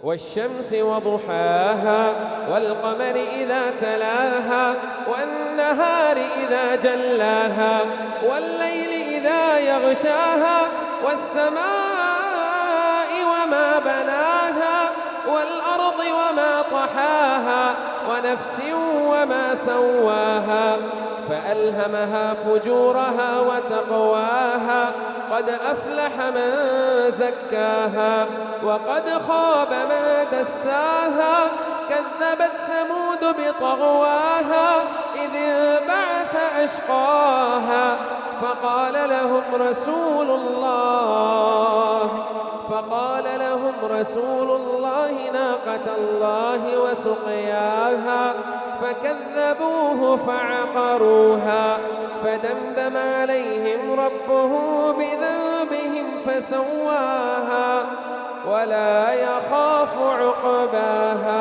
والشمس وضحاها والقمر إذا تلاها والنهار إذا جلاها والليل إذا يغشاها والسماء وما بناها والأرض وما طحاها ونفس وما سواها فألهمها فجورها وتقواها قد أفلح من زكاها وقد خاب من دساها كذبت ثمود بطغواها إذ انبعث أشقاها فقال لهم رسول الله ناقة الله وسقياها فكذبوه فعقروها فدمدم عليهم ربهم بذنبهم فسواها ولا يخاف عقباها.